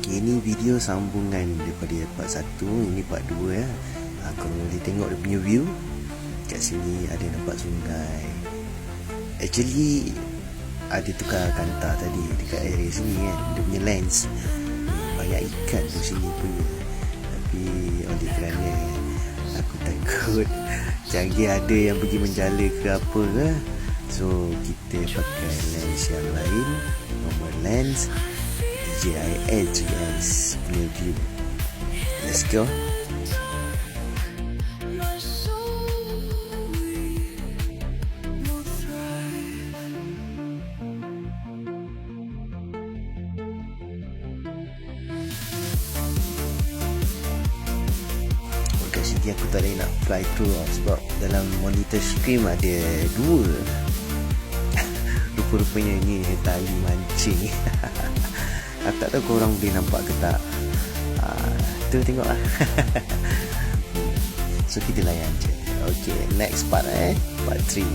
Okay, ini video sambungan daripada part 1. Ini part 2 ya. Kalau boleh tengok dia punya view. Kat sini ada nampak sungai. Actually ada tukar kantar tadi dekat area sini kan. Dia punya lens banyak ikan di sini punya. Tapi oleh kerana aku takut jangan ada yang pergi menjala ke apa ke, so kita pakai lens yang lain, normal lens DJI Edge guys punya view. Let's go. Kat sini aku tak boleh nak fly through sebab dalam monitor screen ada 2. Rupa-rupanya ni tali mancing. Aku tak tahu korang boleh nampak ke tak. Tu tengok lah. So kita layan je. Okay, next part part 3.